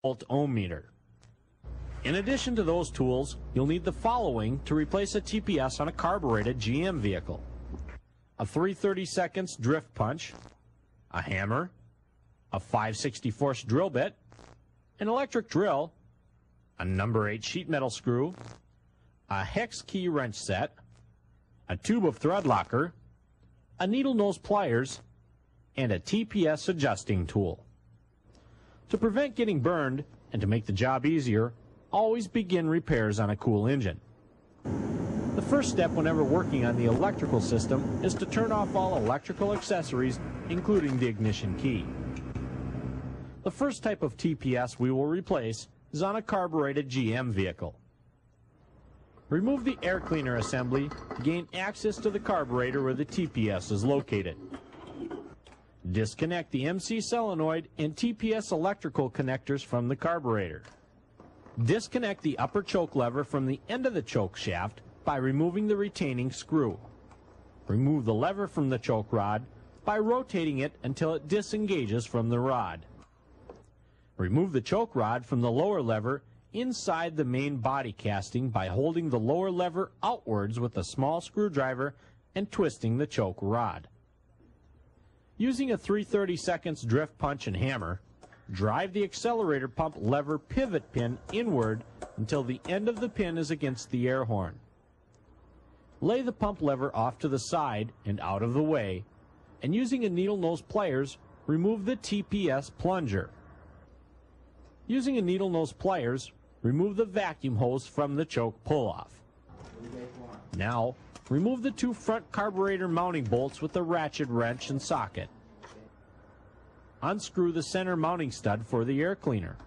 volt ohm meter. In addition to those tools, you'll need the following to replace a TPS on a carbureted GM vehicle: a 3/32 drift punch, a hammer, a 5/64 drill bit, an electric drill, a number 8 sheet metal screw, a hex key wrench set, a tube of thread locker, a needle nose pliers, and a TPS adjusting tool. To prevent getting burned and to make the job easier, always begin repairs on a cool engine. The first step whenever working on the electrical system is to turn off all electrical accessories, including the ignition key. The first type of TPS we will replace is on a carbureted GM vehicle. Remove the air cleaner assembly to gain access to the carburetor where the TPS is located. Disconnect the MC solenoid and TPS electrical connectors from the carburetor. Disconnect the upper choke lever from the end of the choke shaft by removing the retaining screw. Remove the lever from the choke rod by rotating it until it disengages from the rod. Remove the choke rod from the lower lever inside the main body casting by holding the lower lever outwards with a small screwdriver and twisting the choke rod. Using a 3/32 drift punch and hammer, drive the accelerator pump lever pivot pin inward until the end of the pin is against the air horn. Lay the pump lever off to the side and out of the way, and using a needle nose pliers, remove the TPS plunger. Using a needle nose pliers, remove the vacuum hose from the choke pull-off. Now, remove the 2 front carburetor mounting bolts with the ratchet wrench and socket. Unscrew the center mounting stud for the air cleaner.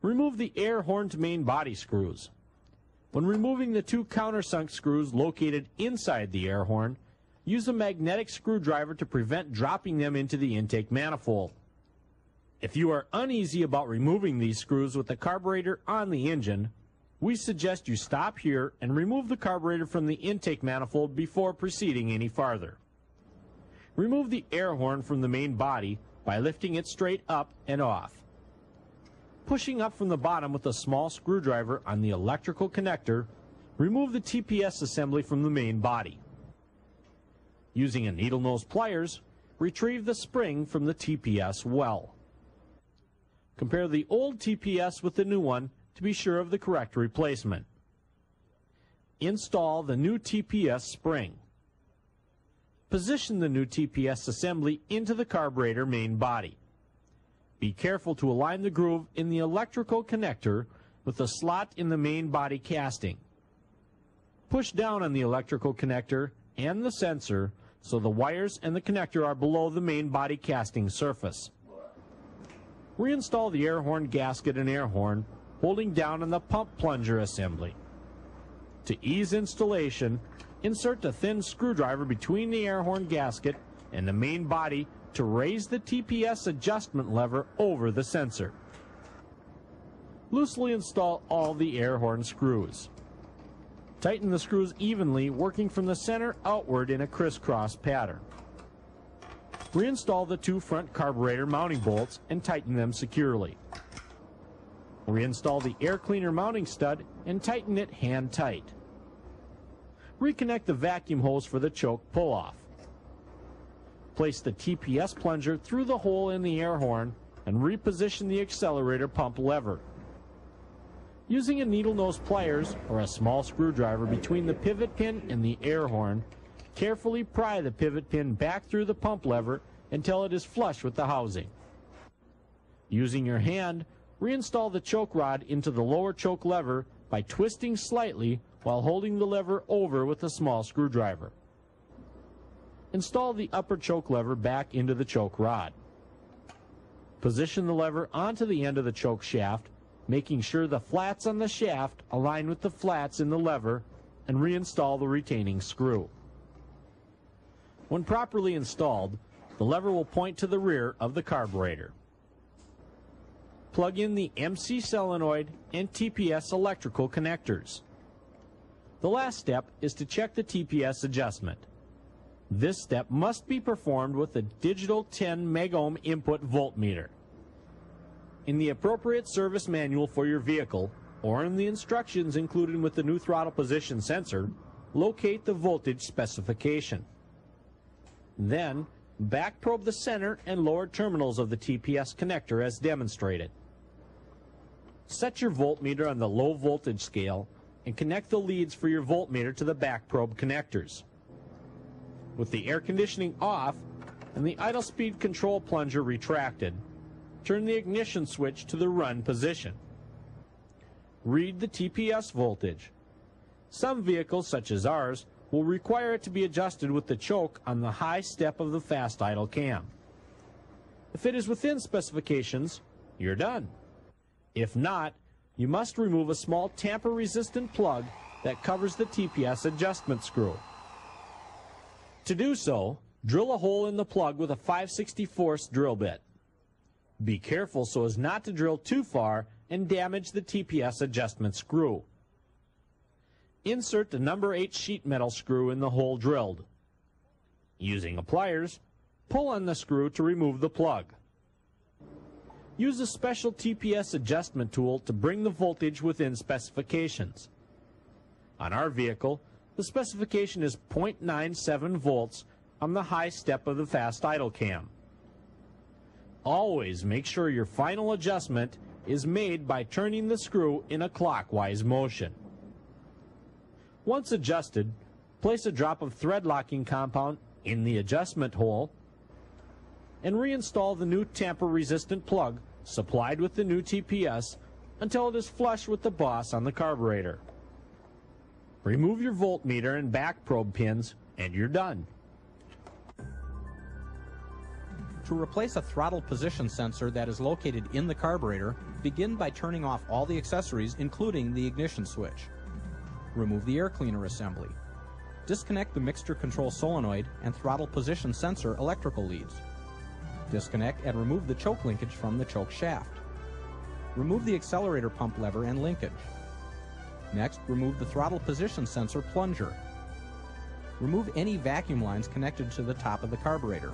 Remove the air horn to main body screws. When removing the 2 countersunk screws located inside the air horn, use a magnetic screwdriver to prevent dropping them into the intake manifold. If you are uneasy about removing these screws with the carburetor on the engine, we suggest you stop here and remove the carburetor from the intake manifold before proceeding any farther. Remove the air horn from the main body by lifting it straight up and off. Pushing up from the bottom with a small screwdriver on the electrical connector, remove the TPS assembly from the main body. Using a needle nose pliers, retrieve the spring from the TPS well. Compare the old TPS with the new one to be sure of the correct replacement. Install the new TPS spring. Position the new TPS assembly into the carburetor main body. Be careful to align the groove in the electrical connector with the slot in the main body casting. Push down on the electrical connector and the sensor so the wires and the connector are below the main body casting surface. Reinstall the air horn gasket and air horn, holding down on the pump plunger assembly. To ease installation, insert a thin screwdriver between the air horn gasket and the main body to raise the TPS adjustment lever over the sensor. Loosely install all the air horn screws. Tighten the screws evenly, working from the center outward in a crisscross pattern. Reinstall the 2 front carburetor mounting bolts and tighten them securely. Reinstall the air cleaner mounting stud and tighten it hand tight. Reconnect the vacuum hose for the choke pull-off. Place the TPS plunger through the hole in the air horn and reposition the accelerator pump lever. Using a needle nose pliers or a small screwdriver between the pivot pin and the air horn, carefully pry the pivot pin back through the pump lever until it is flush with the housing. Using your hand, reinstall the choke rod into the lower choke lever by twisting slightly while holding the lever over with a small screwdriver. Install the upper choke lever back into the choke rod. Position the lever onto the end of the choke shaft, making sure the flats on the shaft align with the flats in the lever, and reinstall the retaining screw. When properly installed, the lever will point to the rear of the carburetor. Plug in the MC solenoid and TPS electrical connectors. The last step is to check the TPS adjustment. This step must be performed with a digital 10 megohm input voltmeter. In the appropriate service manual for your vehicle, or in the instructions included with the new throttle position sensor, locate the voltage specification. Then, back probe the center and lower terminals of the TPS connector as demonstrated. Set your voltmeter on the low voltage scale and connect the leads for your voltmeter to the back probe connectors. With the air conditioning off and the idle speed control plunger retracted, turn the ignition switch to the run position. Read the TPS voltage. Some vehicles, such as ours, will require it to be adjusted with the choke on the high step of the fast idle cam. If it is within specifications, you're done. If not, you must remove a small tamper-resistant plug that covers the TPS adjustment screw. To do so, drill a hole in the plug with a 5/64 drill bit. Be careful so as not to drill too far and damage the TPS adjustment screw. Insert the number 8 sheet metal screw in the hole drilled. Using a pliers, pull on the screw to remove the plug. Use a special TPS adjustment tool to bring the voltage within specifications. On our vehicle, the specification is 0.97 volts on the high step of the fast idle cam. Always make sure your final adjustment is made by turning the screw in a clockwise motion. Once adjusted, place a drop of thread locking compound in the adjustment hole and reinstall the new tamper-resistant plug supplied with the new TPS until it is flush with the boss on the carburetor. Remove your voltmeter and back probe pins and you're done. To replace a throttle position sensor that is located in the carburetor, begin by turning off all the accessories including the ignition switch. Remove the air cleaner assembly. Disconnect the mixture control solenoid and throttle position sensor electrical leads. Disconnect and remove the choke linkage from the choke shaft. Remove the accelerator pump lever and linkage. Next, remove the throttle position sensor plunger. Remove any vacuum lines connected to the top of the carburetor.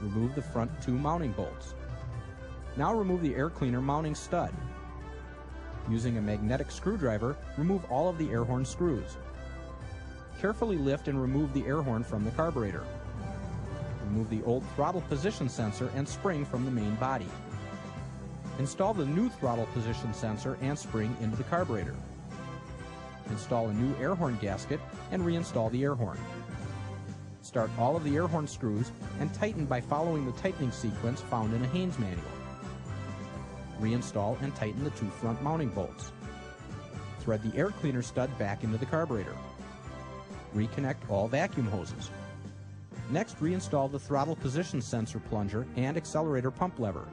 Remove the front 2 mounting bolts. Now remove the air cleaner mounting stud. Using a magnetic screwdriver, remove all of the air horn screws. Carefully lift and remove the air horn from the carburetor. Remove the old throttle position sensor and spring from the main body. Install the new throttle position sensor and spring into the carburetor. Install a new air horn gasket and reinstall the air horn. Start all of the air horn screws and tighten by following the tightening sequence found in a Haynes manual. Reinstall and tighten the 2 front mounting bolts. Thread the air cleaner stud back into the carburetor. Reconnect all vacuum hoses. Next, reinstall the throttle position sensor plunger and accelerator pump lever.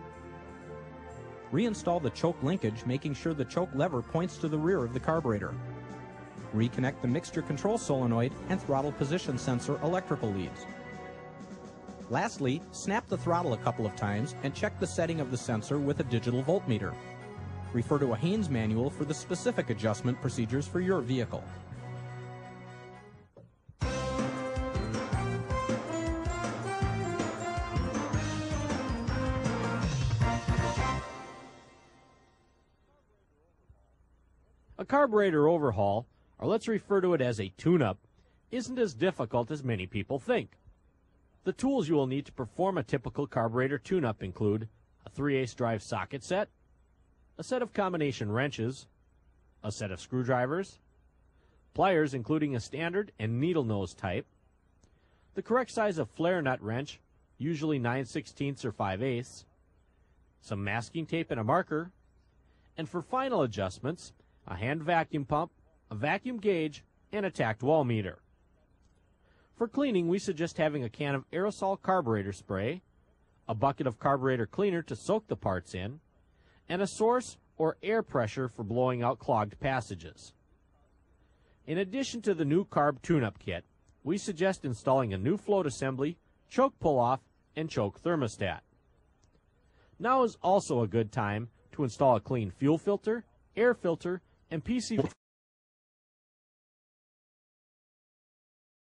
Reinstall the choke linkage, making sure the choke lever points to the rear of the carburetor. Reconnect the mixture control solenoid and throttle position sensor electrical leads. Lastly, snap the throttle a couple of times and check the setting of the sensor with a digital voltmeter. Refer to a Haynes manual for the specific adjustment procedures for your vehicle. A carburetor overhaul, or let's refer to it as a tune-up, isn't as difficult as many people think. The tools you will need to perform a typical carburetor tune-up include a 3/8 drive socket set, a set of combination wrenches, a set of screwdrivers, pliers including a standard and needle nose type, the correct size of flare nut wrench, usually 9/16 or 5/8, some masking tape and a marker, and for final adjustments, a hand vacuum pump, a vacuum gauge, and a tacked wall meter. For cleaning, we suggest having a can of aerosol carburetor spray, a bucket of carburetor cleaner to soak the parts in, and a source or air pressure for blowing out clogged passages. In addition to the new carb tune-up kit, we suggest installing a new float assembly, choke pull-off, and choke thermostat. Now is also a good time to install a clean fuel filter, air filter, and PC